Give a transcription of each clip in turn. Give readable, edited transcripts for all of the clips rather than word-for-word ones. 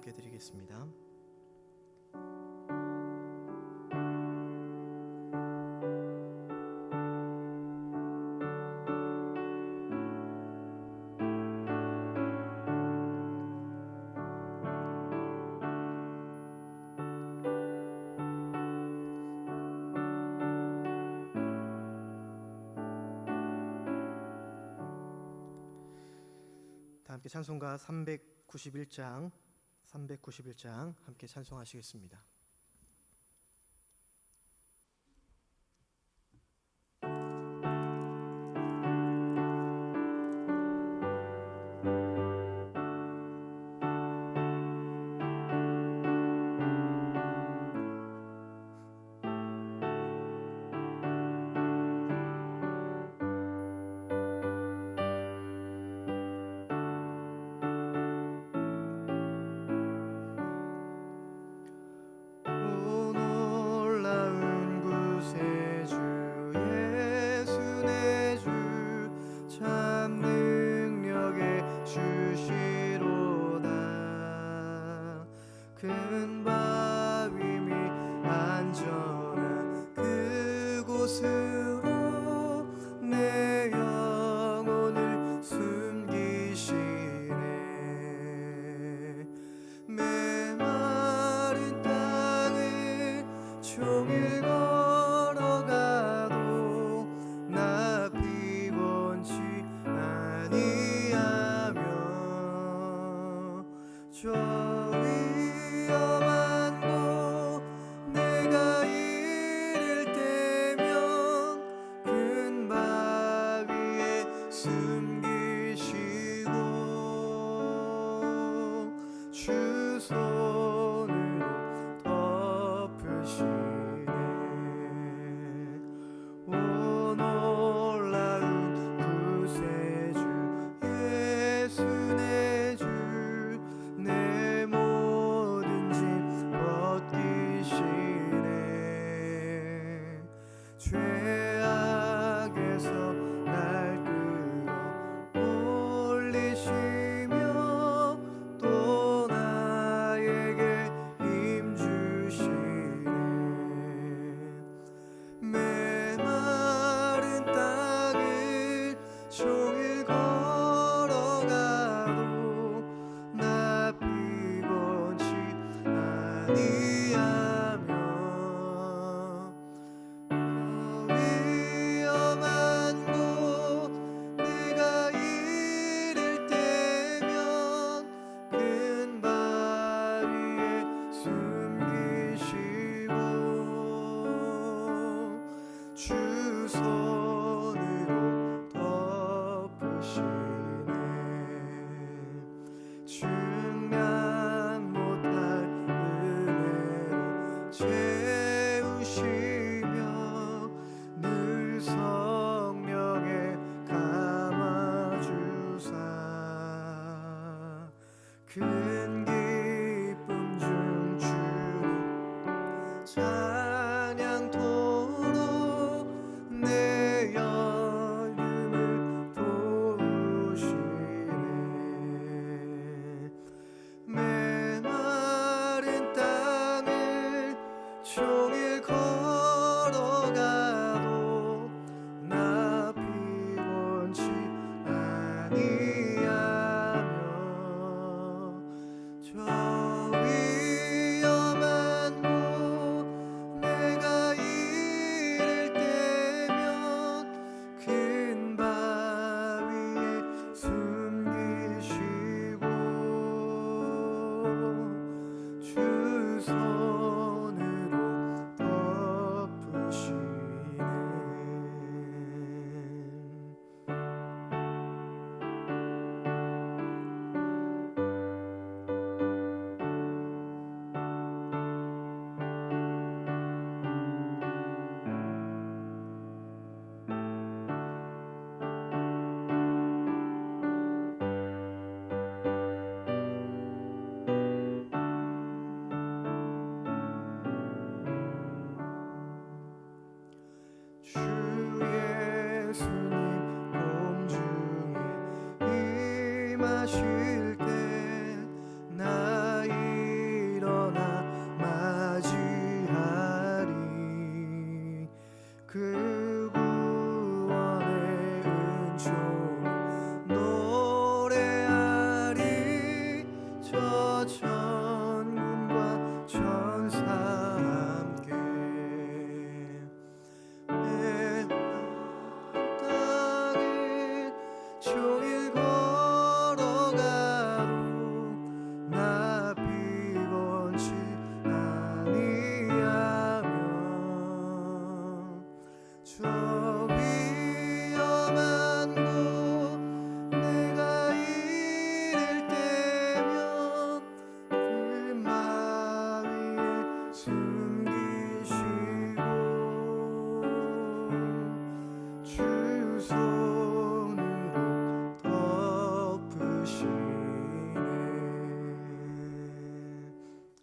함께 드리겠습니다. 다 함께 찬송가 391장 함께 찬송하시겠습니다. 큰 바위 밑 안전한 그곳으로 내 영혼을 숨기시네. 메마른 땅을 종일 걸어가도 나 피곤치 아니하며 저 죄악에서 날 끌어올리시며 또 나에게 힘주시네. 메마른 땅을 종일 걸어가도 나 피곤치 아니하며 큰 기쁨 중 주는 찬양토로 내 연륜을 도우시네. 메마른 땅을 종일 걸어가도 나 피곤치 아니하며 저 위험한 곳 내가 이를 때면 큰 바위에 숨기시고 주 손으로 덮으시네. 주 예수님 공중에 임하실 때 나의 전군과 전사 함께 내 땅을 종일 걸어가도 나 피곤치 아니하며 저 위험한 곳 내가 이를 때면 불마 위에 숨기시고 주 손으로 덮으시네.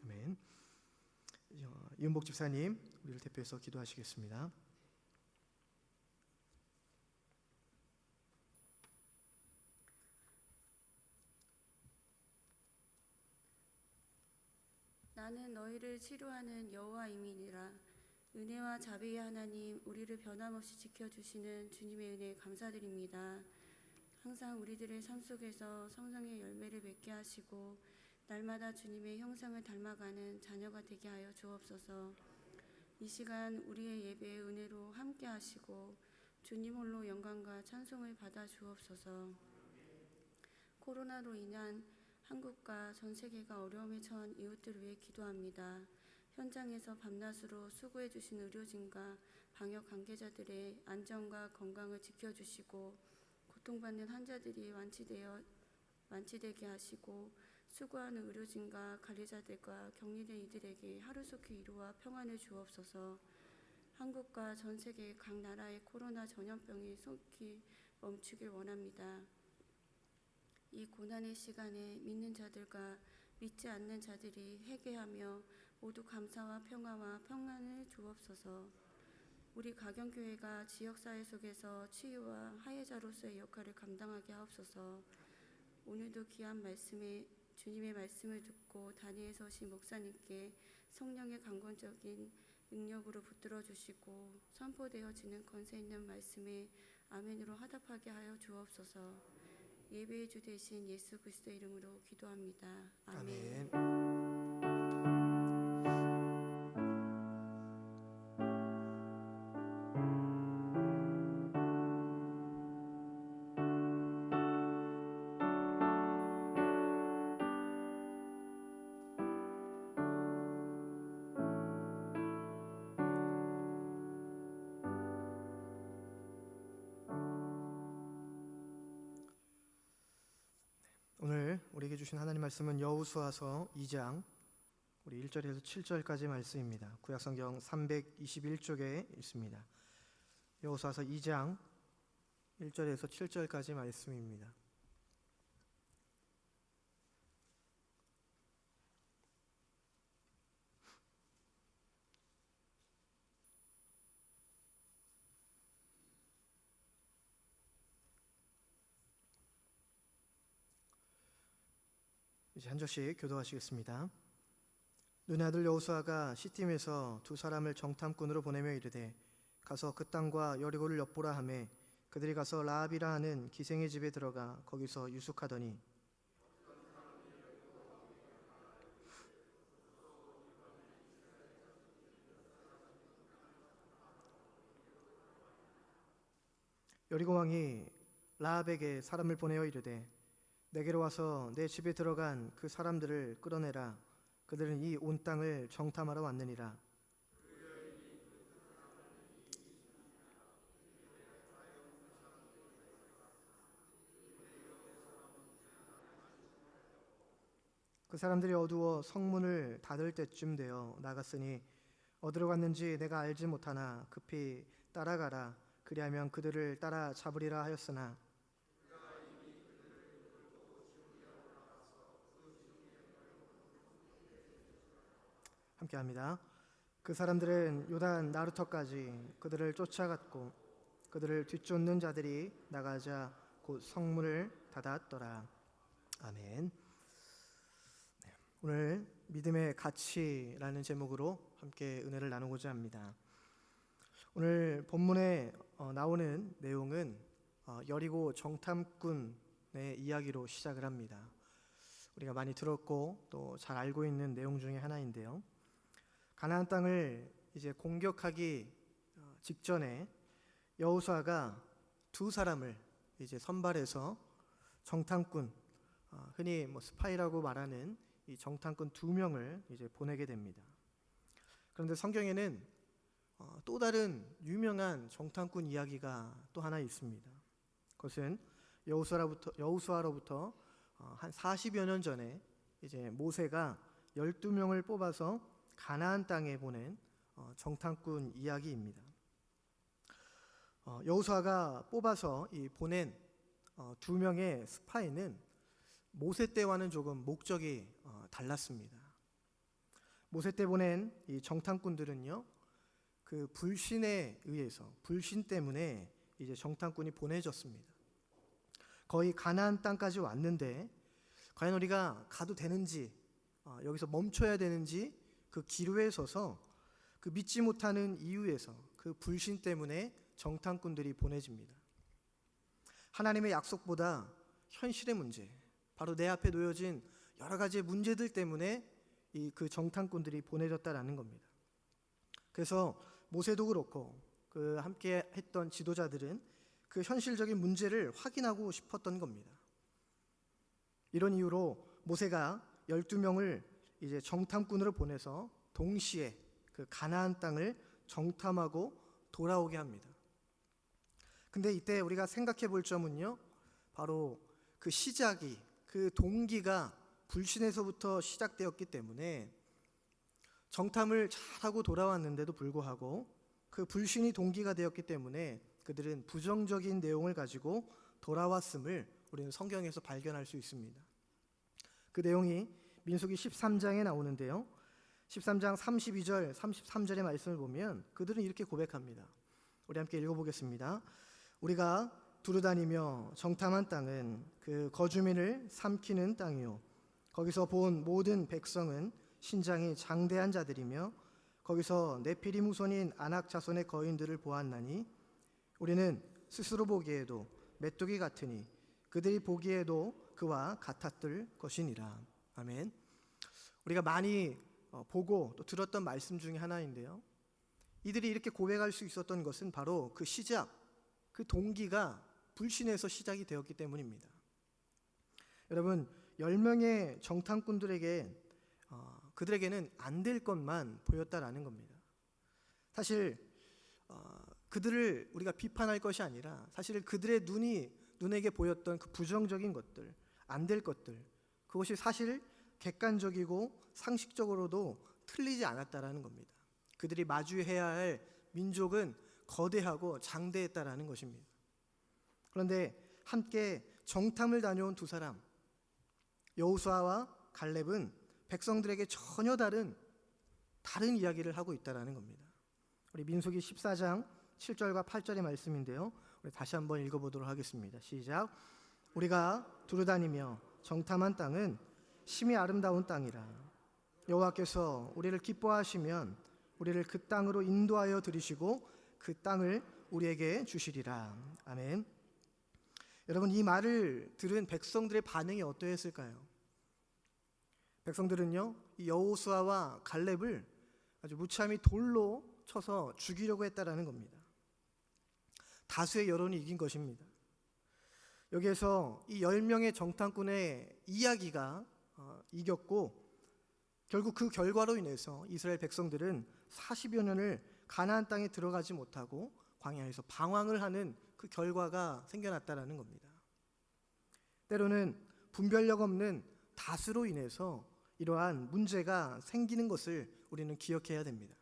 아멘. 이은복 집사님 우리를 대표해서 기도하시겠습니다. 나는 너희를 치료하는 여호와임이니라. 은혜와 자비의 하나님, 우리를 변함없이 지켜주시는 주님의 은혜에 감사드립니다. 항상 우리들의 삶 속에서 성령의 열매를 맺게 하시고 날마다 주님의 형상을 닮아가는 자녀가 되게 하여 주옵소서. 이 시간 우리의 예배의 은혜로 함께 하시고 주님 홀로 영광과 찬송을 받아 주옵소서. 코로나로 인한 한국과 전 세계가 어려움에 처한 이웃들을 위해 기도합니다. 현장에서 밤낮으로 수고해 주신 의료진과 방역 관계자들의 안전과 건강을 지켜주시고 고통받는 환자들이 완치되게 하시고 수고하는 의료진과 관리자들과 격리된 이들에게 하루속히 위로와 평안을 주옵소서. 한국과 전 세계 각 나라의 코로나 전염병이 속히 멈추길 원합니다. 이 고난의 시간에 믿는 자들과 믿지 않는 자들이 회개하며 모두 감사와 평화와 평안을 주옵소서. 우리 가경교회가 지역사회 속에서 치유와 화해자로서의 역할을 감당하게 하옵소서. 오늘도 귀한 말씀에 주님의 말씀을 듣고 단위에 서신 목사님께 성령의 강권적인 능력으로 붙들어 주시고 선포되어지는 권세 있는 말씀에 아멘으로 화답하게 하여 주옵소서. 예배의 주 되신 예수 그리스도의 이름으로 기도합니다. 아멘. 오늘 우리에게 주신 하나님 말씀은 여호수아서 2장 우리 1절에서 7절까지 말씀입니다. 구약성경 321쪽에 있습니다. 여호수아서 2장 1절에서 7절까지 말씀입니다. 이제 한 절씩 교도하시겠습니다. 눈의 아들 여호수아가 시팀에서 두 사람을 정탐꾼으로 보내며 이르되 가서 그 땅과 여리고를 엿보라 하매 그들이 가서 라합이라 하는 기생의 집에 들어가 거기서 유숙하더니 여리고 왕이 라합에게 사람을 보내어 이르되 내게로 와서 내 집에 들어간 그 사람들을 끌어내라. 그들은 이 온 땅을 정탐하러 왔느니라. 그 사람들이 어두워 성문을 닫을 때쯤 되어 나갔으니 어디로 갔는지 내가 알지 못하나 급히 따라가라. 그리하면 그들을 따라 잡으리라 하였으나 함께합니다. 그 사람들은 요단 나루터까지 그들을 쫓아갔고 그들을 뒤쫓는 자들이 나가자 곧 성문을 닫았더라. 아멘. 오늘 믿음의 가치라는 제목으로 함께 은혜를 나누고자 합니다. 오늘 본문에 나오는 내용은 여리고 정탐꾼의 이야기로 시작을 합니다. 우리가 많이 들었고 또 잘 알고 있는 내용 중에 하나인데요. 가나안 땅을 이제 공격하기 직전에 여호수아가 두 사람을 이제 선발해서 정탐꾼, 흔히 스파이라고 말하는 이 정탐꾼 2명을 이제 보내게 됩니다. 그런데 성경에는 또 다른 유명한 정탐꾼 이야기가 또 하나 있습니다. 그것은 여호수아로부터 한 40여 년 전에 이제 모세가 12명을 뽑아서 가나안 땅에 보낸 정탐꾼 이야기입니다. 여호수아가 뽑아서 보낸 2명의 스파이는 모세 때와는 조금 목적이 달랐습니다. 모세 때 보낸 이 정탐꾼들은요, 그 불신에 의해서, 불신 때문에 이제 정탐꾼이 보내졌습니다. 거의 가나안 땅까지 왔는데 과연 우리가 가도 되는지, 여기서 멈춰야 되는지 그 기로에 서서 그 믿지 못하는 이유에서, 그 불신 때문에 정탐꾼들이 보내집니다. 하나님의 약속보다 현실의 문제, 바로 내 앞에 놓여진 여러 가지 문제들 때문에 그 정탐꾼들이 보내졌다라는 겁니다. 그래서 모세도 그렇고 그 함께 했던 지도자들은 그 현실적인 문제를 확인하고 싶었던 겁니다. 이런 이유로 모세가 12명을 이제 정탐꾼으로 보내서 동시에 그 가나안 땅을 정탐하고 돌아오게 합니다. 근데 이때 우리가 생각해 볼 점은요, 바로 그 시작이, 그 동기가 불신에서부터 시작되었기 때문에 정탐을 잘하고 돌아왔는데도 불구하고 그 불신이 동기가 되었기 때문에 그들은 부정적인 내용을 가지고 돌아왔음을 우리는 성경에서 발견할 수 있습니다. 그 내용이 민수기 13장에 나오는데요, 13장 32절 33절의 말씀을 보면 그들은 이렇게 고백합니다. 우리 함께 읽어보겠습니다. 우리가 두루다니며 정탐한 땅은 그 거주민을 삼키는 땅이요, 거기서 본 모든 백성은 신장이 장대한 자들이며 거기서 네피림 후손인 아낙 자손의 거인들을 보았나니 우리는 스스로 보기에도 메뚜기 같으니 그들이 보기에도 그와 같았을 것이니라. 아멘. 우리가 많이 보고 또 들었던 말씀 중에 하나인데요, 이들이 이렇게 고백할 수 있었던 것은 바로 그 시작, 그 동기가 불신에서 시작이 되었기 때문입니다. 여러분, 10명의 정탐꾼들에게 그들에게는 안 될 것만 보였다라는 겁니다. 사실 그들을 우리가 비판할 것이 아니라 사실 그들의 눈에게 보였던 그 부정적인 것들, 안 될 것들, 그것이 사실 객관적이고 상식적으로도 틀리지 않았다라는 겁니다. 그들이 마주해야 할 민족은 거대하고 장대했다라는 것입니다. 그런데 함께 정탐을 다녀온 두 사람, 여호수아와 갈렙은 백성들에게 전혀 다른 이야기를 하고 있다라는 겁니다. 우리 민수기 14장 7절과 8절의 말씀인데요, 우리 다시 한번 읽어보도록 하겠습니다. 시작. 우리가 두루다니며 정탐한 땅은 심히 아름다운 땅이라. 여호와께서 우리를 기뻐하시면 우리를 그 땅으로 인도하여 들이시고 그 땅을 우리에게 주시리라. 아멘. 여러분, 이 말을 들은 백성들의 반응이 어떠했을까요? 백성들은요, 이 여호수아와 갈렙을 아주 무참히 돌로 쳐서 죽이려고 했다라는 겁니다. 다수의 여론이 이긴 것입니다. 여기에서 이 10명의 정탐꾼의 이야기가 이겼고, 결국 그 결과로 인해서 이스라엘 백성들은 40여 년을 가나안 땅에 들어가지 못하고 광야에서 방황을 하는 그 결과가 생겨났다라는 겁니다. 때로는 분별력 없는 다수로 인해서 이러한 문제가 생기는 것을 우리는 기억해야 됩니다.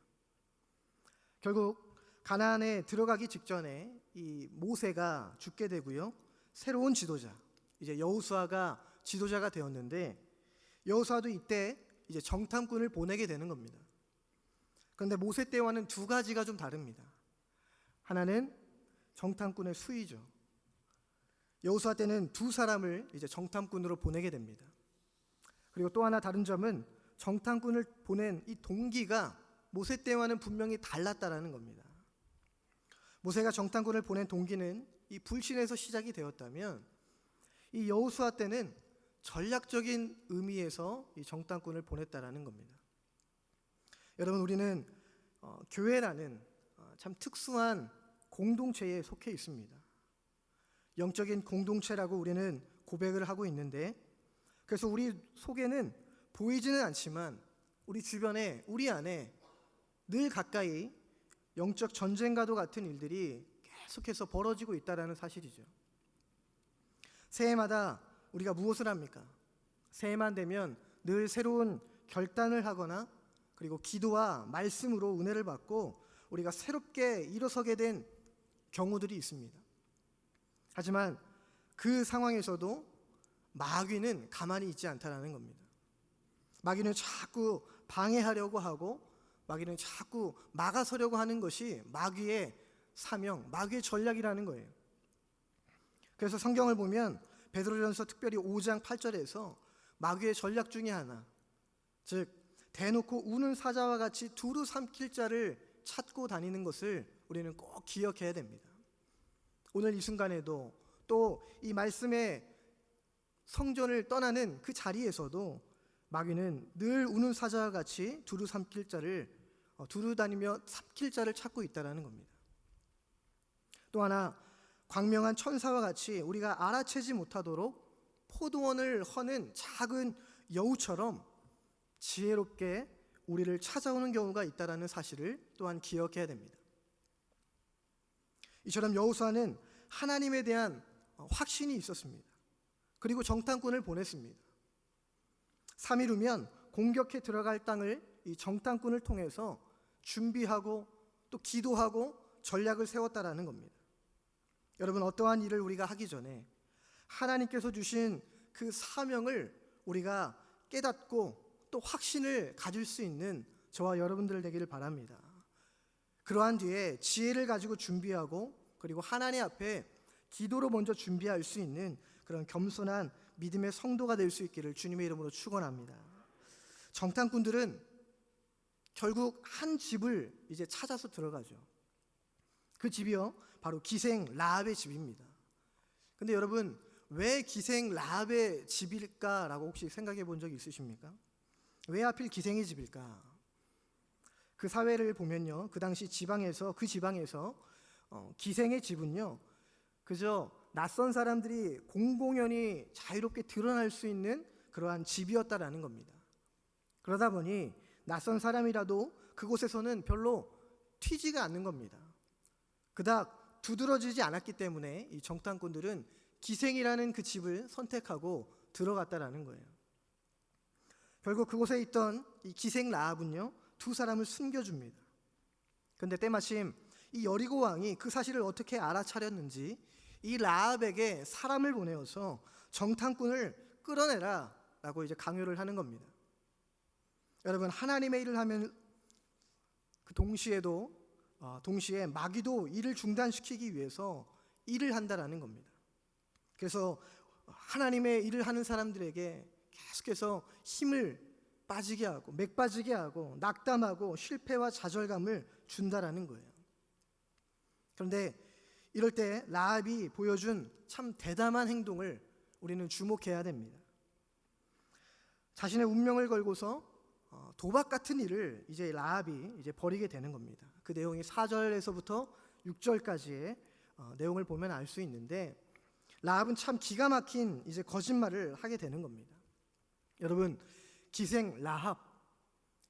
결국 가나안에 들어가기 직전에 이 모세가 죽게 되고요, 새로운 지도자, 이제 여호수아가 지도자가 되었는데, 여호수아도 이때 이제 정탐꾼을 보내게 되는 겁니다. 그런데 모세 때와는 두 가지가 좀 다릅니다. 하나는 정탐꾼의 수위죠. 여호수아 때는 두 사람을 이제 정탐꾼으로 보내게 됩니다. 그리고 또 하나 다른 점은 정탐꾼을 보낸 이 동기가 모세 때와는 분명히 달랐다라는 겁니다. 모세가 정탐꾼을 보낸 동기는 이 불신에서 시작이 되었다면, 이 여호수아 때는 전략적인 의미에서 이 정탐꾼을 보냈다라는 겁니다. 여러분, 우리는 교회라는 참 특수한 공동체에 속해 있습니다. 영적인 공동체라고 우리는 고백을 하고 있는데, 그래서 우리 속에는 보이지는 않지만 우리 주변에, 우리 안에 늘 가까이 영적 전쟁과도 같은 일들이 계속해서 벌어지고 있다는 사실이죠. 새해마다 우리가 무엇을 합니까? 새해만 되면 늘 새로운 결단을 하거나 그리고 기도와 말씀으로 은혜를 받고 우리가 새롭게 일어서게 된 경우들이 있습니다. 하지만 그 상황에서도 마귀는 가만히 있지 않다라는 겁니다. 마귀는 자꾸 방해하려고 하고 마귀는 자꾸 막아서려고 하는 것이 마귀의 사명, 마귀의 전략이라는 거예요. 그래서 성경을 보면 베드로전서 특별히 5장 8절에서 마귀의 전략 중에 하나, 즉 대놓고 우는 사자와 같이 두루 삼킬 자를 찾고 다니는 것을 우리는 꼭 기억해야 됩니다. 오늘 이 순간에도 또 이 말씀의 성전을 떠나는 그 자리에서도 마귀는 늘 우는 사자와 같이 두루 다니며 삼킬 자를 찾고 있다는 겁니다. 또 하나, 광명한 천사와 같이 우리가 알아채지 못하도록 포도원을 허는 작은 여우처럼 지혜롭게 우리를 찾아오는 경우가 있다는 사실을 또한 기억해야 됩니다. 이처럼 여호수아는 하나님에 대한 확신이 있었습니다. 그리고 정탐꾼을 보냈습니다. 3일 후면 공격해 들어갈 땅을 이 정탐꾼을 통해서 준비하고 또 기도하고 전략을 세웠다라는 겁니다. 여러분, 어떠한 일을 우리가 하기 전에 하나님께서 주신 그 사명을 우리가 깨닫고 또 확신을 가질 수 있는 저와 여러분들 되기를 바랍니다. 그러한 뒤에 지혜를 가지고 준비하고 그리고 하나님 앞에 기도로 먼저 준비할 수 있는 그런 겸손한 믿음의 성도가 될 수 있기를 주님의 이름으로 축원합니다. 정탐꾼들은 결국 한 집을 이제 찾아서 들어가죠. 그 집이요, 바로 기생 라합의 집입니다. 근데 여러분, 왜 기생 라합의 집일까라고 혹시 생각해 본 적 있으십니까? 왜 하필 기생의 집일까? 그 사회를 보면요, 그 당시 지방에서 기생의 집은요, 그저 낯선 사람들이 공공연히 자유롭게 드러날 수 있는 그러한 집이었다라는 겁니다. 그러다 보니 낯선 사람이라도 그곳에서는 별로 튀지가 않는 겁니다. 그닥 두드러지지 않았기 때문에 이 정탐꾼들은 기생이라는 그 집을 선택하고 들어갔다라는 거예요. 결국 그곳에 있던 이 기생 라합은요, 두 사람을 숨겨줍니다. 그런데 때마침 이 여리고 왕이 그 사실을 어떻게 알아차렸는지 이 라합에게 사람을 보내어서 정탐꾼을 끌어내라 라고 이제 강요를 하는 겁니다. 여러분, 하나님의 일을 하면 그 동시에 마귀도 일을 중단시키기 위해서 일을 한다라는 겁니다. 그래서 하나님의 일을 하는 사람들에게 계속해서 힘을 빠지게 하고 맥 빠지게 하고 낙담하고 실패와 좌절감을 준다라는 거예요. 그런데 이럴 때 라합이 보여준 참 대담한 행동을 우리는 주목해야 됩니다. 자신의 운명을 걸고서 도박 같은 일을 이제 라합이 이제 벌이게 되는 겁니다. 그 내용이 4절에서부터 6절까지의 내용을 보면 알 수 있는데, 라합은 참 기가 막힌 이제 거짓말을 하게 되는 겁니다. 여러분, 기생 라합,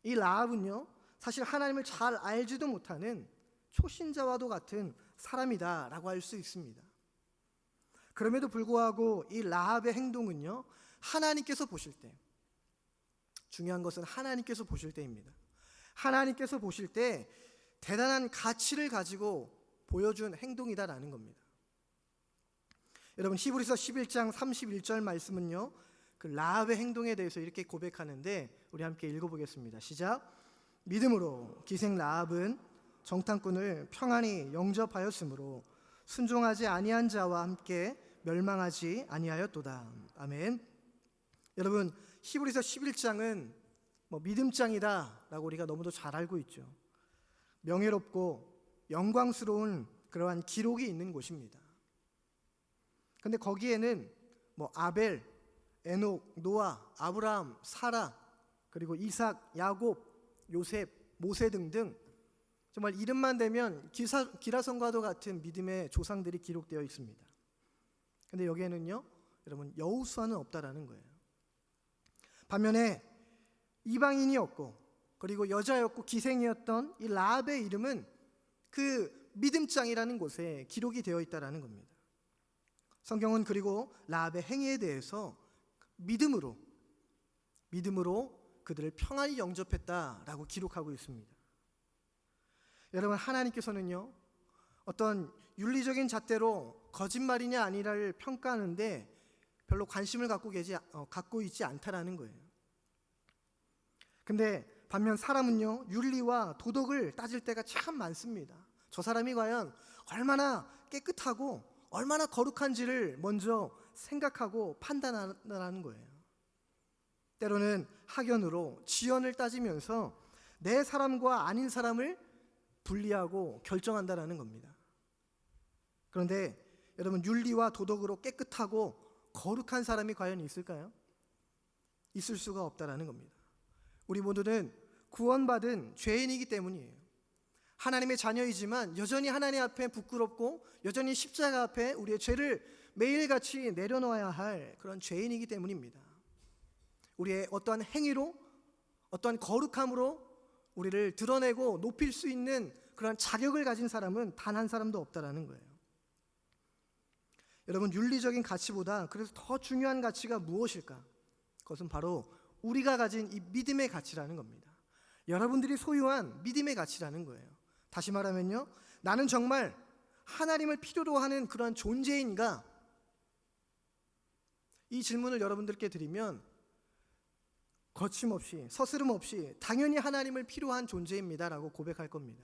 이 라합은요, 사실 하나님을 잘 알지도 못하는 초신자와도 같은 사람이다라고 할 수 있습니다. 그럼에도 불구하고 이 라합의 행동은요, 하나님께서 보실 때, 중요한 것은 하나님께서 보실 때입니다. 하나님께서 보실 때 대단한 가치를 가지고 보여준 행동이다라는 겁니다. 여러분, 히브리서 11장 31절 말씀은요, 그 라합의 행동에 대해서 이렇게 고백하는데 우리 함께 읽어보겠습니다. 시작. 믿음으로 기생 라합은 정탐꾼을 평안히 영접하였으므로 순종하지 아니한 자와 함께 멸망하지 아니하였도다. 아멘. 여러분, 히브리서 11장은 믿음장이다라고 우리가 너무도 잘 알고 있죠. 명예롭고 영광스러운 그러한 기록이 있는 곳입니다. 근데 거기에는 아벨, 에녹, 노아, 아브라함, 사라, 그리고 이삭, 야곱, 요셉, 모세 등등 정말 이름만 대면 기라성과도 같은 믿음의 조상들이 기록되어 있습니다. 근데 여기에는요, 여러분, 여호수아는 없다라는 거예요. 반면에 이방인이었고 그리고 여자였고 기생이었던 이 라합의 이름은 그 믿음장이라는 곳에 기록이 되어 있다라는 겁니다. 성경은 그리고 라합의 행위에 대해서 믿음으로 그들을 평안히 영접했다라고 기록하고 있습니다. 여러분, 하나님께서는요, 어떤 윤리적인 잣대로 거짓말이냐 아니냐를 평가하는데 별로 관심을 갖고 있지 않다라는 거예요. 근데 반면 사람은요, 윤리와 도덕을 따질 때가 참 많습니다. 저 사람이 과연 얼마나 깨끗하고 얼마나 거룩한지를 먼저 생각하고 판단하는 거예요. 때로는 학연으로 지연을 따지면서 내 사람과 아닌 사람을 분리하고 결정한다라는 겁니다. 그런데 여러분, 윤리와 도덕으로 깨끗하고 거룩한 사람이 과연 있을까요? 있을 수가 없다라는 겁니다. 우리 모두는 구원받은 죄인이기 때문이에요. 하나님의 자녀이지만 여전히 하나님 앞에 부끄럽고 여전히 십자가 앞에 우리의 죄를 매일같이 내려놓아야 할 그런 죄인이기 때문입니다. 우리의 어떠한 행위로, 어떠한 거룩함으로 우리를 드러내고 높일 수 있는 그런 자격을 가진 사람은 단 한 사람도 없다라는 거예요. 여러분, 윤리적인 가치보다 그래서 더 중요한 가치가 무엇일까? 그것은 바로 우리가 가진 이 믿음의 가치라는 겁니다. 여러분들이 소유한 믿음의 가치라는 거예요. 다시 말하면요, 나는 정말 하나님을 필요로 하는 그런 존재인가? 이 질문을 여러분들께 드리면 거침없이, 서스름 없이 당연히 하나님을 필요한 존재입니다라고 고백할 겁니다.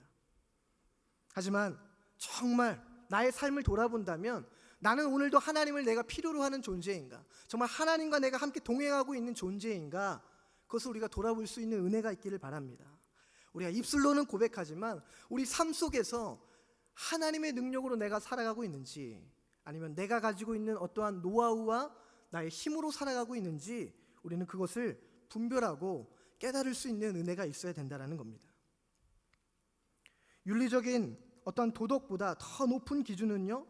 하지만 정말 나의 삶을 돌아본다면 나는 오늘도 하나님을 내가 필요로 하는 존재인가? 정말 하나님과 내가 함께 동행하고 있는 존재인가? 그것을 우리가 돌아볼 수 있는 은혜가 있기를 바랍니다. 우리가 입술로는 고백하지만 우리 삶 속에서 하나님의 능력으로 내가 살아가고 있는지, 아니면 내가 가지고 있는 어떠한 노하우와 나의 힘으로 살아가고 있는지 우리는 그것을 분별하고 깨달을 수 있는 은혜가 있어야 된다는 겁니다. 윤리적인 어떤 도덕보다 더 높은 기준은요,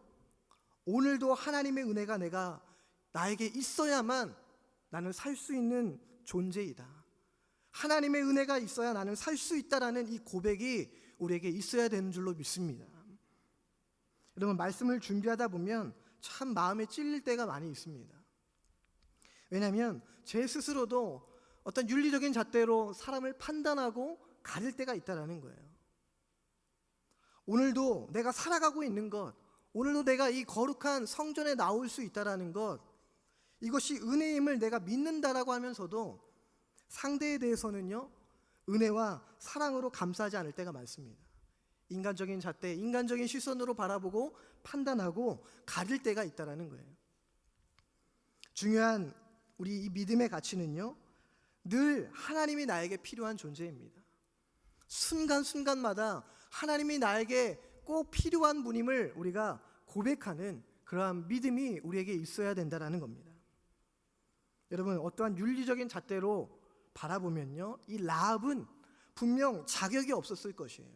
오늘도 하나님의 은혜가 나에게 있어야만 나는 살 수 있는 존재이다. 하나님의 은혜가 있어야 나는 살 수 있다라는 이 고백이 우리에게 있어야 되는 줄로 믿습니다. 여러분, 말씀을 준비하다 보면 참 마음에 찔릴 때가 많이 있습니다. 왜냐하면 제 스스로도 어떤 윤리적인 잣대로 사람을 판단하고 가릴 때가 있다라는 거예요. 오늘도 내가 살아가고 있는 것, 오늘도 내가 이 거룩한 성전에 나올 수 있다라는 것, 이것이 은혜임을 내가 믿는다라고 하면서도 상대에 대해서는요, 은혜와 사랑으로 감싸지 않을 때가 많습니다. 인간적인 잣대, 인간적인 시선으로 바라보고 판단하고 가릴 때가 있다라는 거예요. 중요한 우리 이 믿음의 가치는요, 늘 하나님이 나에게 필요한 존재입니다. 순간순간마다 하나님이 나에게 꼭 필요한 분임을 우리가 고백하는 그러한 믿음이 우리에게 있어야 된다는 겁니다. 여러분, 어떠한 윤리적인 잣대로 바라보면요, 이 라합은 분명 자격이 없었을 것이에요.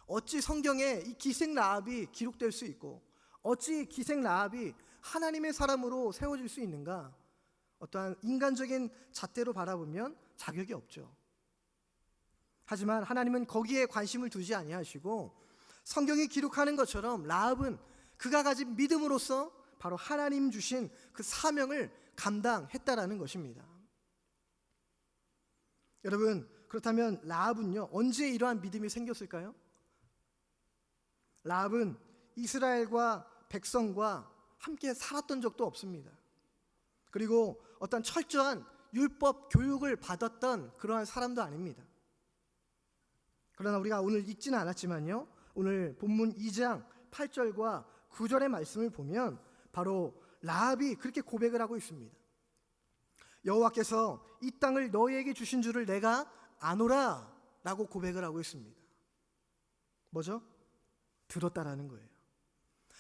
어찌 성경에 이 기생 라합이 기록될 수 있고 어찌 기생 라합이 하나님의 사람으로 세워질 수 있는가? 어떠한 인간적인 잣대로 바라보면 자격이 없죠. 하지만 하나님은 거기에 관심을 두지 아니하시고 성경이 기록하는 것처럼 라합은 그가 가진 믿음으로써 바로 하나님 주신 그 사명을 감당했다라는 것입니다. 여러분, 그렇다면 라합은요, 언제 이러한 믿음이 생겼을까요? 라합은 이스라엘과 백성과 함께 살았던 적도 없습니다. 그리고 어떤 철저한 율법 교육을 받았던 그러한 사람도 아닙니다. 그러나 우리가 오늘 읽지는 않았지만요, 오늘 본문 2장 8절과 9절의 말씀을 보면 바로 라합이 그렇게 고백을 하고 있습니다. 여호와께서 이 땅을 너희에게 주신 줄을 내가 아노라 라고 고백을 하고 있습니다. 뭐죠? 들었다라는 거예요.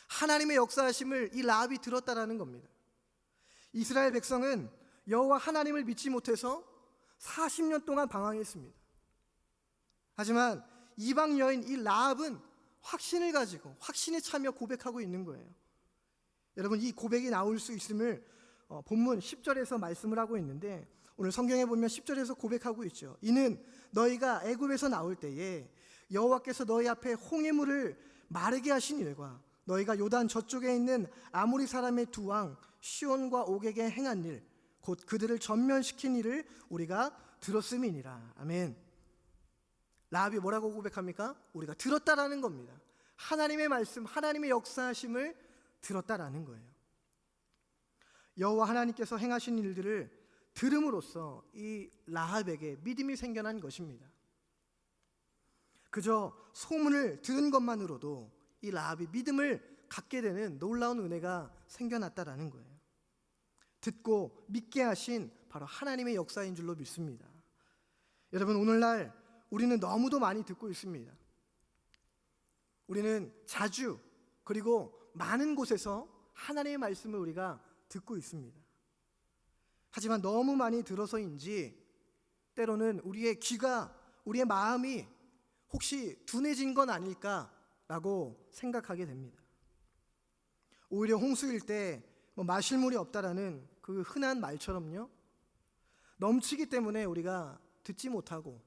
하나님의 역사하심을 이 라합이 들었다라는 겁니다. 이스라엘 백성은 여호와 하나님을 믿지 못해서 40년 동안 방황했습니다. 하지만 이방 여인 이 라합은 확신을 가지고 확신에 차며 고백하고 있는 거예요. 여러분, 이 고백이 나올 수 있음을 본문 10절에서 말씀을 하고 있는데, 오늘 성경에 보면 10절에서 고백하고 있죠. 이는 너희가 애굽에서 나올 때에 여호와께서 너희 앞에 홍해물을 마르게 하신 일과 너희가 요단 저쪽에 있는 아모리 사람의 두 왕 시온과 옥에게 행한 일, 곧 그들을 전면시킨 일을 우리가 들었음이니라. 아멘. 라합이 뭐라고 고백합니까? 우리가 들었다라는 겁니다. 하나님의 말씀, 하나님의 역사하심을 들었다라는 거예요. 여호와 하나님께서 행하신 일들을 들음으로써 이 라합에게 믿음이 생겨난 것입니다. 그저 소문을 들은 것만으로도 이 라합이 믿음을 갖게 되는 놀라운 은혜가 생겨났다라는 거예요. 듣고 믿게 하신 바로 하나님의 역사인 줄로 믿습니다. 여러분, 오늘날 우리는 너무도 많이 듣고 있습니다. 우리는 자주 그리고 많은 곳에서 하나님의 말씀을 우리가 듣고 있습니다. 하지만 너무 많이 들어서인지 때로는 우리의 귀가, 우리의 마음이 혹시 둔해진 건 아닐까라고 생각하게 됩니다. 오히려 홍수일 때 마실 물이 없다라는 그 흔한 말처럼요, 넘치기 때문에 우리가 듣지 못하고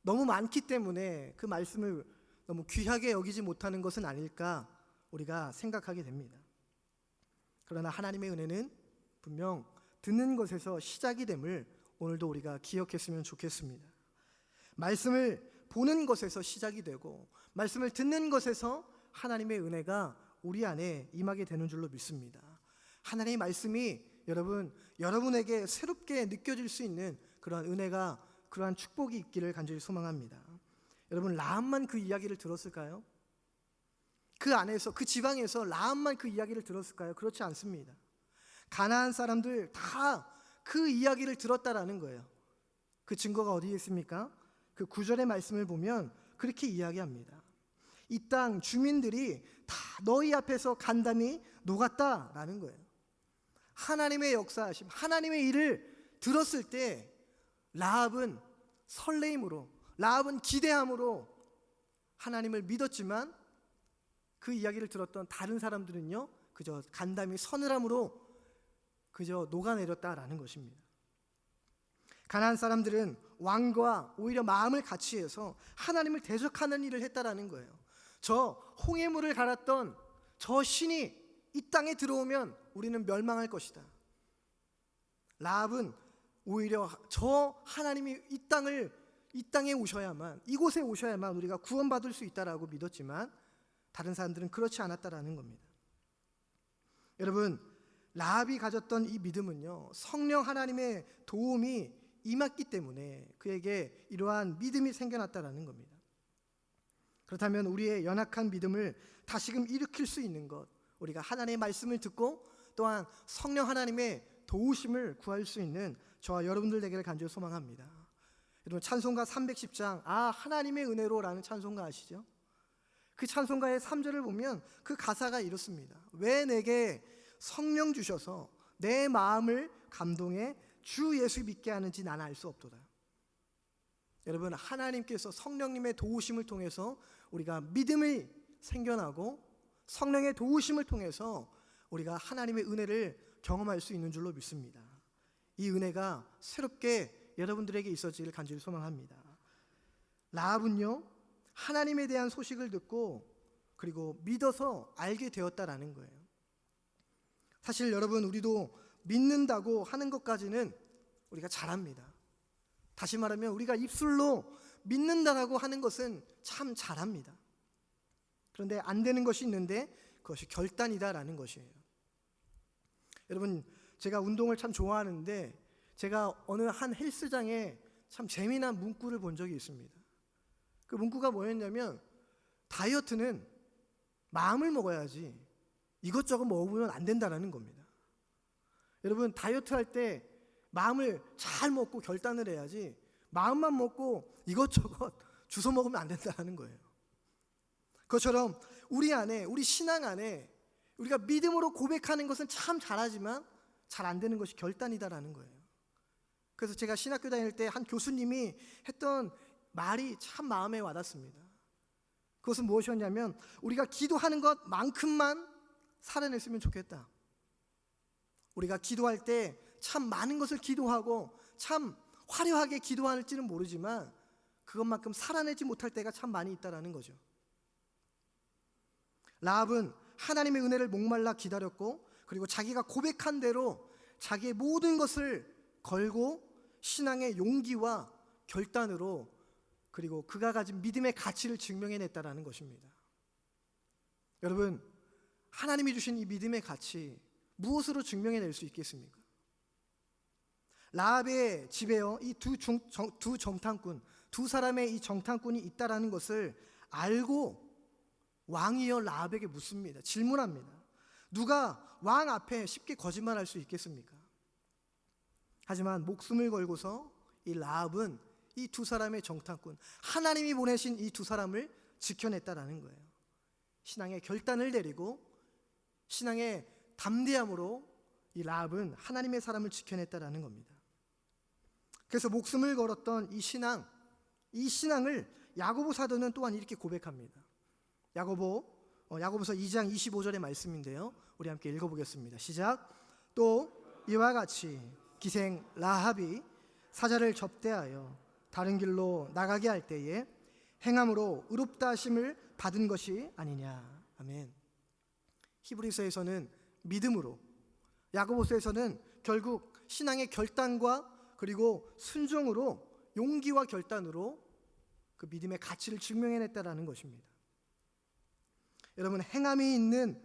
너무 많기 때문에 그 말씀을 너무 귀하게 여기지 못하는 것은 아닐까 우리가 생각하게 됩니다. 그러나 하나님의 은혜는 분명 듣는 것에서 시작이 됨을 오늘도 우리가 기억했으면 좋겠습니다. 말씀을 보는 것에서 시작이 되고 말씀을 듣는 것에서 하나님의 은혜가 우리 안에 임하게 되는 줄로 믿습니다. 하나님의 말씀이 여러분에게 새롭게 느껴질 수 있는 그러한 은혜가, 그러한 축복이 있기를 간절히 소망합니다. 여러분, 라합만 그 이야기를 들었을까요? 그 안에서, 그 지방에서 라합만 그 이야기를 들었을까요? 그렇지 않습니다. 가나안 사람들 다 그 이야기를 들었다라는 거예요. 그 증거가 어디에 있습니까? 그 9절의 말씀을 보면 그렇게 이야기합니다. 이 땅 주민들이 다 너희 앞에서 간담이 녹았다라는 거예요. 하나님의 역사하심, 하나님의 일을 들었을 때 라합은 설레임으로, 라합은 기대함으로 하나님을 믿었지만 그 이야기를 들었던 다른 사람들은요, 그저 간담이 서늘함으로 그저 녹아내렸다라는 것입니다. 가나안 사람들은 왕과 오히려 마음을 같이 해서 하나님을 대적하는 일을 했다라는 거예요. 저 홍해물을 갈았던 저 신이 이 땅에 들어오면 우리는 멸망할 것이다. 라합은 오히려 저 하나님이 이 땅에 오셔야만, 이곳에 오셔야만 우리가 구원받을 수 있다라고 믿었지만 다른 사람들은 그렇지 않았다라는 겁니다. 여러분, 라합이 가졌던 이 믿음은요, 성령 하나님의 도움이 임했기 때문에 그에게 이러한 믿음이 생겨났다라는 겁니다. 그렇다면 우리의 연약한 믿음을 다시금 일으킬 수 있는 것, 우리가 하나님의 말씀을 듣고 또한 성령 하나님의 도우심을 구할 수 있는 저와 여러분들 되기를 간절히 소망합니다. 여러분, 찬송가 310장 하나님의 은혜로라는 찬송가 아시죠? 그 찬송가의 3절을 보면 그 가사가 이렇습니다. 왜 내게 성령 주셔서 내 마음을 감동해 주 예수 믿게 하는지 나는 알 수 없도다. 여러분, 하나님께서 성령님의 도우심을 통해서 우리가 믿음이 생겨나고 성령의 도우심을 통해서 우리가 하나님의 은혜를 경험할 수 있는 줄로 믿습니다. 이 은혜가 새롭게 여러분들에게 있어지길 간절히 소망합니다. 라합은요, 하나님에 대한 소식을 듣고 그리고 믿어서 알게 되었다라는 거예요. 사실 여러분, 우리도 믿는다고 하는 것까지는 우리가 잘합니다. 다시 말하면 우리가 입술로 믿는다라고 하는 것은 참 잘합니다. 그런데 안 되는 것이 있는데 그것이 결단이다라는 것이에요. 여러분, 제가 운동을 참 좋아하는데 제가 어느 한 헬스장에 참 재미난 문구를 본 적이 있습니다. 그 문구가 뭐였냐면, 다이어트는 마음을 먹어야지 이것저것 먹으면 안 된다라는 겁니다. 여러분, 다이어트 할 때 마음을 잘 먹고 결단을 해야지 마음만 먹고 이것저것 주워 먹으면 안 된다는 거예요. 그것처럼 우리 안에, 우리 신앙 안에 우리가 믿음으로 고백하는 것은 참 잘하지만 잘 안 되는 것이 결단이다라는 거예요. 그래서 제가 신학교 다닐 때 한 교수님이 했던 말이 참 마음에 와닿습니다. 그것은 무엇이었냐면 우리가 기도하는 것만큼만 살아냈으면 좋겠다. 우리가 기도할 때 참 많은 것을 기도하고 참 화려하게 기도할지는 모르지만 그것만큼 살아내지 못할 때가 참 많이 있다라는 거죠. 라합은 하나님의 은혜를 목말라 기다렸고 그리고 자기가 고백한 대로 자기의 모든 것을 걸고 신앙의 용기와 결단으로 그리고 그가 가진 믿음의 가치를 증명해냈다라는 것입니다. 여러분, 하나님이 주신 이 믿음의 가치 무엇으로 증명해낼 수 있겠습니까? 라합의 집에요, 이 두 정탐꾼, 두 사람의 이 정탐꾼이 있다라는 것을 알고 왕이여 라합에게 묻습니다. 질문합니다. 누가 왕 앞에 쉽게 거짓말할 수 있겠습니까? 하지만 목숨을 걸고서 이 라합은 이 두 사람의 정탐꾼, 하나님이 보내신 이 두 사람을 지켜냈다라는 거예요. 신앙의 결단을 내리고 신앙의 담대함으로 이 라합은 하나님의 사람을 지켜냈다라는 겁니다. 그래서 목숨을 걸었던 이 신앙을 야고보 사도는 또한 이렇게 고백합니다. 야고보서 2장 25절의 말씀인데요. 우리 함께 읽어보겠습니다. 시작. 또 이와 같이 기생 라합이 사자를 접대하여 다른 길로 나가게 할 때에 행함으로 의롭다 하심을 받은 것이 아니냐. 아멘. 히브리서에서는 믿음으로, 야고보서에서는 결국 신앙의 결단과 그리고 순종으로, 용기와 결단으로 그 믿음의 가치를 증명해냈다라는 것입니다. 여러분, 행함이 있는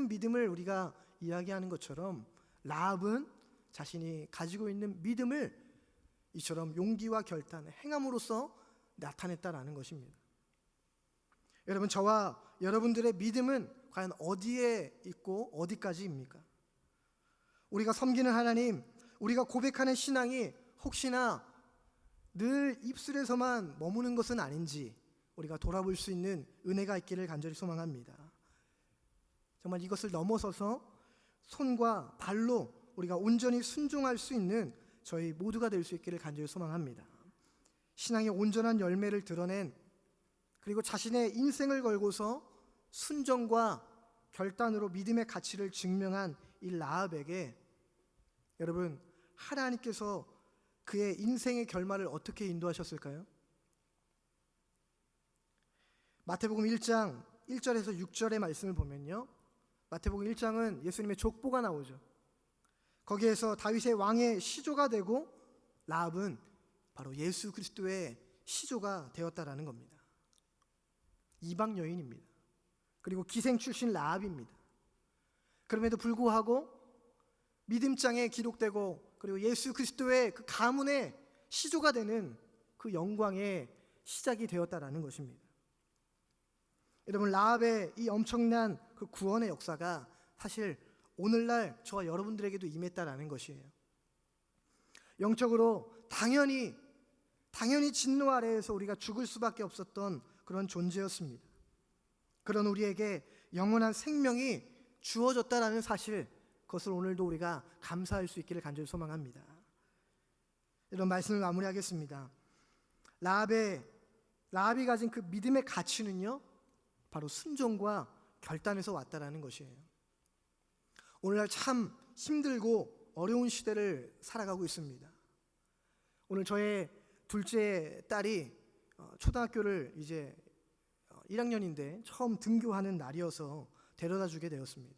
믿음을 우리가 이야기하는 것처럼 라합은 자신이 가지고 있는 믿음을 이처럼 용기와 결단, 행함으로써 나타냈다라는 것입니다. 여러분, 저와 여러분들의 믿음은 과연 어디에 있고 어디까지입니까? 우리가 섬기는 하나님, 우리가 고백하는 신앙이 혹시나 늘 입술에서만 머무는 것은 아닌지 우리가 돌아볼 수 있는 은혜가 있기를 간절히 소망합니다. 정말 이것을 넘어서서 손과 발로 우리가 온전히 순종할 수 있는 저희 모두가 될 수 있기를 간절히 소망합니다. 신앙의 온전한 열매를 드러낸, 그리고 자신의 인생을 걸고서 순종과 결단으로 믿음의 가치를 증명한 이 라합에게 여러분, 하나님께서 그의 인생의 결말을 어떻게 인도하셨을까요? 마태복음 1장 1절에서 6절의 말씀을 보면요, 마태복음 1장은 예수님의 족보가 나오죠. 거기에서 다윗의 왕의 시조가 되고 라합은 바로 예수 그리스도의 시조가 되었다라는 겁니다. 이방 여인입니다. 그리고 기생 출신 라합입니다. 그럼에도 불구하고 믿음장에 기록되고 그리고 예수 그리스도의 그 가문의 시조가 되는 그 영광의 시작이 되었다라는 것입니다. 여러분, 라합의 이 엄청난 그 구원의 역사가 사실 오늘날 저와 여러분들에게도 임했다라는 것이에요. 영적으로 당연히 진노 아래에서 우리가 죽을 수밖에 없었던 그런 존재였습니다. 그런 우리에게 영원한 생명이 주어졌다라는 사실, 그것을 오늘도 우리가 감사할 수 있기를 간절히 소망합니다. 이런 말씀을 마무리하겠습니다. 라합이 가진 그 믿음의 가치는요, 바로 순종과 결단에서 왔다라는 것이에요. 오늘날 참 힘들고 어려운 시대를 살아가고 있습니다. 오늘 저의 둘째 딸이 초등학교를 이제 1학년인데 처음 등교하는 날이어서 데려다 주게 되었습니다.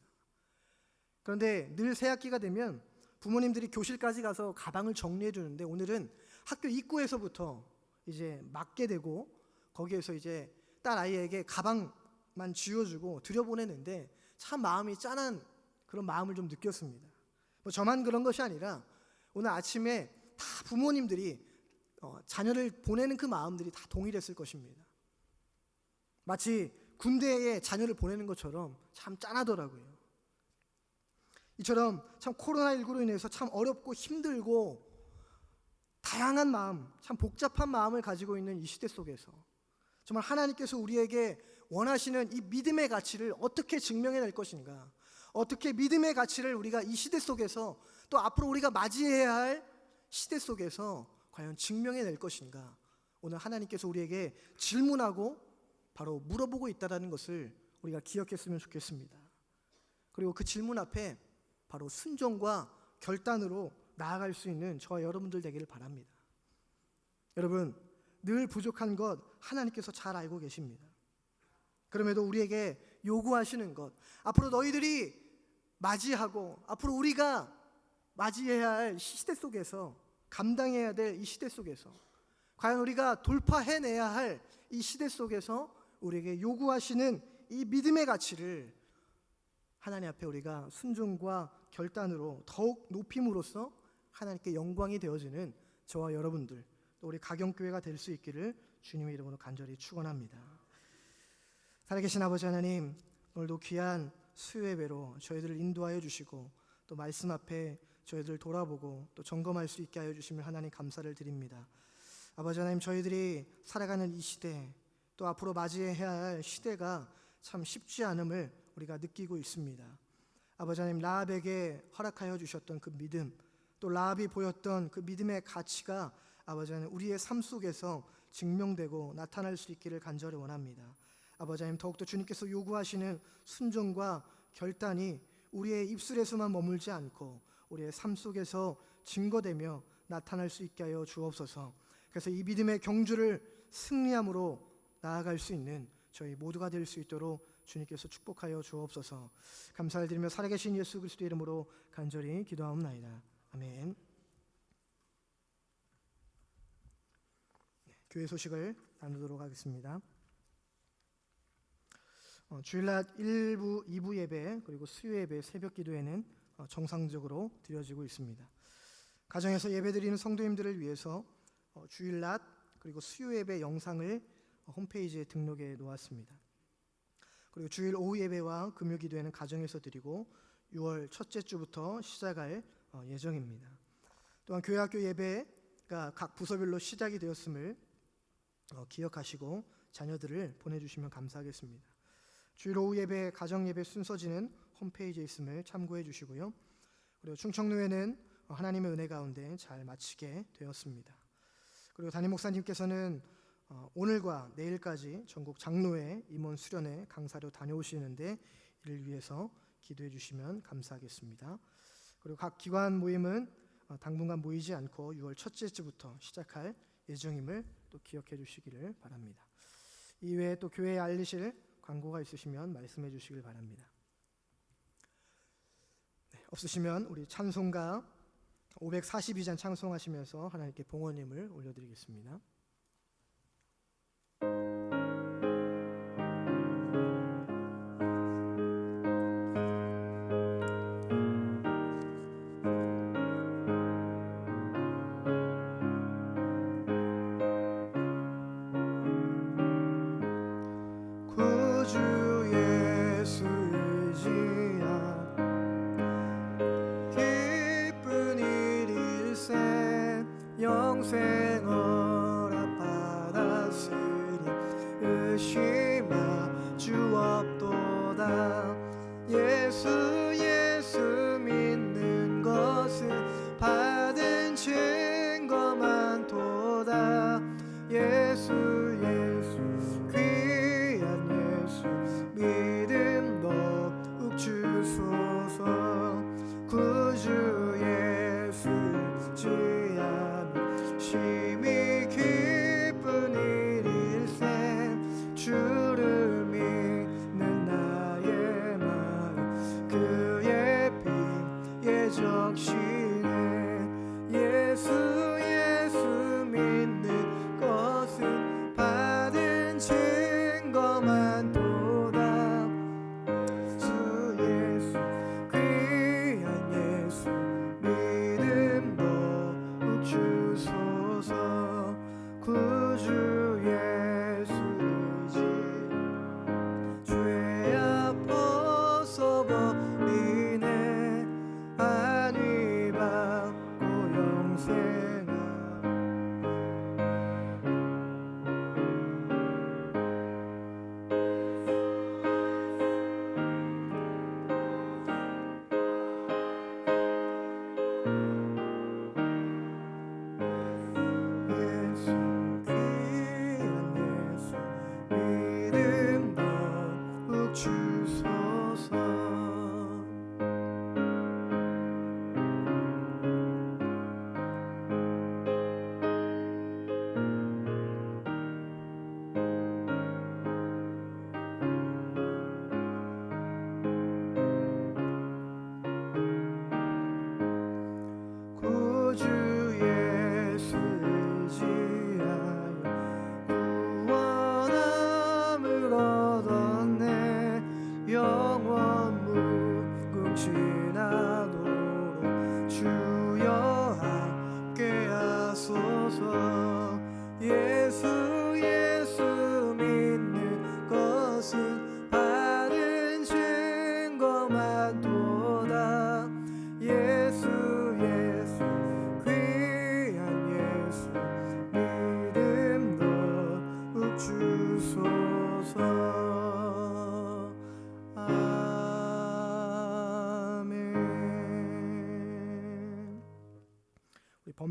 그런데 늘 새학기가 되면 부모님들이 교실까지 가서 가방을 정리해 주는데 오늘은 학교 입구에서부터 이제 맡게 되고 거기에서 이제 딸 아이에게 가방만 쥐어주고 들여보내는데 참 마음이 짠한 그런 마음을 좀 느꼈습니다. 뭐 저만 그런 것이 아니라 오늘 아침에 다 부모님들이 자녀를 보내는 그 마음들이 다 동일했을 것입니다. 마치 군대에 자녀를 보내는 것처럼 참 짠하더라고요. 이처럼 참 코로나19로 인해서 참 어렵고 힘들고 다양한 마음, 참 복잡한 마음을 가지고 있는 이 시대 속에서 정말 하나님께서 우리에게 원하시는 이 믿음의 가치를 어떻게 증명해낼 것인가, 어떻게 믿음의 가치를 우리가 이 시대 속에서 또 앞으로 우리가 맞이해야 할 시대 속에서 과연 증명해낼 것인가? 오늘 하나님께서 우리에게 질문하고 바로 물어보고 있다는 것을 우리가 기억했으면 좋겠습니다. 그리고 그 질문 앞에 바로 순종과 결단으로 나아갈 수 있는 저와 여러분들 되기를 바랍니다. 여러분, 늘 부족한 것 하나님께서 잘 알고 계십니다. 그럼에도 우리에게 요구하시는 것, 앞으로 너희들이 맞이하고 앞으로 우리가 맞이해야 할 시대 속에서, 감당해야 될 이 시대 속에서, 과연 우리가 돌파해내야 할 이 시대 속에서 우리에게 요구하시는 이 믿음의 가치를 하나님 앞에 우리가 순종과 결단으로 더욱 높임으로써 하나님께 영광이 되어지는 저와 여러분들, 또 우리 가경교회가 될 수 있기를 주님의 이름으로 간절히 축원합니다. 살아계신 아버지 하나님, 오늘도 귀한 수요 예배로 저희들을 인도하여 주시고 또 말씀 앞에 저희들을 돌아보고 또 점검할 수 있게 하여 주시면 하나님 감사를 드립니다. 아버지 하나님, 저희들이 살아가는 이 시대, 또 앞으로 맞이해야 할 시대가 참 쉽지 않음을 우리가 느끼고 있습니다. 아버지 하나님, 라합에게 허락하여 주셨던 그 믿음, 또 라합이 보였던 그 믿음의 가치가 아버지 하나님 우리의 삶 속에서 증명되고 나타날 수 있기를 간절히 원합니다. 아버지 하나님, 더욱더 주님께서 요구하시는 순종과 결단이 우리의 입술에서만 머물지 않고 우리의 삶 속에서 증거되며 나타날 수 있게 하여 주옵소서. 그래서 이 믿음의 경주를 승리함으로 나아갈 수 있는 저희 모두가 될 수 있도록 주님께서 축복하여 주옵소서. 감사를 드리며 살아계신 예수 그리스도의 이름으로 간절히 기도하옵나이다. 아멘. 교회 소식을 나누도록 하겠습니다. 주일날 1부, 2부 예배 그리고 수요 예배 새벽 기도회는 정상적으로 드려지고 있습니다. 가정에서 예배드리는 성도님들을 위해서 주일낮 그리고 수요 예배 영상을 홈페이지에 등록해 놓았습니다. 그리고 주일 오후 예배와 금요 기도회는 가정에서 드리고 6월 첫째 주부터 시작할 예정입니다. 또한 교회 학교 예배가 각 부서별로 시작이 되었음을 기억하시고 자녀들을 보내주시면 감사하겠습니다. 주일 오후 예배, 가정 예배 순서지는 홈페이지에 있음을 참고해 주시고요. 그리고 충청노회는 하나님의 은혜 가운데 잘 마치게 되었습니다. 그리고 담임 목사님께서는 오늘과 내일까지 전국 장로회 임원 수련회 강사로 다녀오시는데 이를 위해서 기도해 주시면 감사하겠습니다. 그리고 각 기관 모임은 당분간 모이지 않고 6월 첫째 주부터 시작할 예정임을 또 기억해 주시기를 바랍니다. 이외에 또 교회에 알리실 광고가 있으시면 말씀해 주시길 바랍니다. 없으시면 우리 찬송가 542장 찬송하시면서 하나님께 봉헌임을 올려드리겠습니다. 구주 예수 의지하 기쁜 일일세 영생 허락받았으니 의심하 주 없도다. 예수 믿는 것은 받은 증거만 도다. 예수 귀한 예수 믿음 더욱 주소서. 구주 예수 지하면 심히 기쁜 일일세 주를 믿는 나의 마음 그의 피에 적시네. 예수 믿는 것은 받은 증거만 도다. 주 예수 귀한 예수 믿음 더욱 주소서. 구주 예수 의지 죄야 벗어버리네. 안위 받고 영생아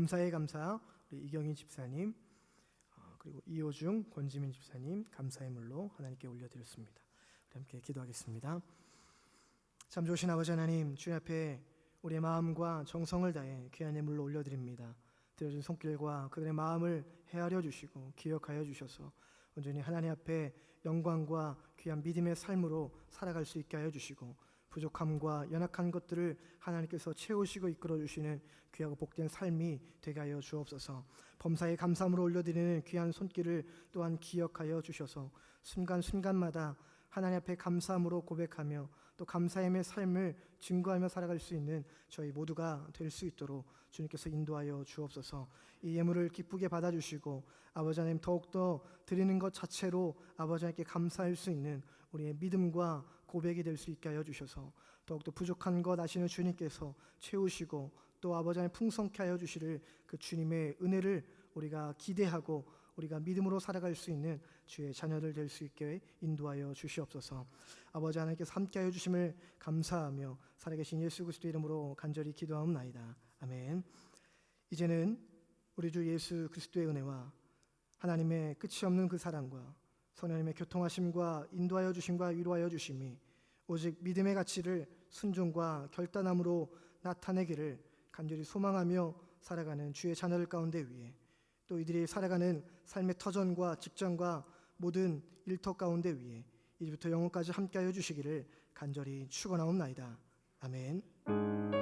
감사의 감사 우리 이경희 집사님, 그리고 이호중 권지민 집사님 감사의 물로 하나님께 올려드렸습니다. 우리 함께 기도하겠습니다. 참 좋으신 아버지 하나님, 주님 앞에 우리의 마음과 정성을 다해 귀한 예물로 올려드립니다. 드려진 손길과 그들의 마음을 헤아려 주시고 기억하여 주셔서 온전히 하나님 앞에 영광과 귀한 믿음의 삶으로 살아갈 수 있게 하여 주시고, 부족함과 연약한 것들을 하나님께서 채우시고 이끌어 주시는 귀하고 복된 삶이 되게 하여 주옵소서. 범사에 감사함으로 올려드리는 귀한 손길을 또한 기억하여 주셔서 순간순간마다 하나님 앞에 감사함으로 고백하며 또 감사함의 삶을 증거하며 살아갈 수 있는 저희 모두가 될 수 있도록 주님께서 인도하여 주옵소서. 이 예물을 기쁘게 받아주시고 아버지 하나님, 더욱더 드리는 것 자체로 아버지 하나님께 감사할 수 있는 우리의 믿음과 고백이 될 수 있게 하여 주셔서 더욱더 부족한 것 아시는 주님께서 채우시고 또 아버지 하나님 풍성케 하여 주시를 그 주님의 은혜를 우리가 기대하고 우리가 믿음으로 살아갈 수 있는 주의 자녀들 될 수 있게 인도하여 주시옵소서. 아버지 하나님께서 함께하여 주심을 감사하며 살아계신 예수 그리스도 이름으로 간절히 기도하옵나이다. 아멘. 이제는 우리 주 예수 그리스도의 은혜와 하나님의 끝이 없는 그 사랑과 성령님의 교통하심과 인도하여 주심과 위로하여 주심이 오직 믿음의 가치를 순종과 결단함으로 나타내기를 간절히 소망하며 살아가는 주의 자녀들 가운데 위에, 또 이들이 살아가는 삶의 터전과 직장과 모든 일터 가운데 위에 이제부터 영원까지 함께하여 주시기를 간절히 축원하옵나이다. 아멘.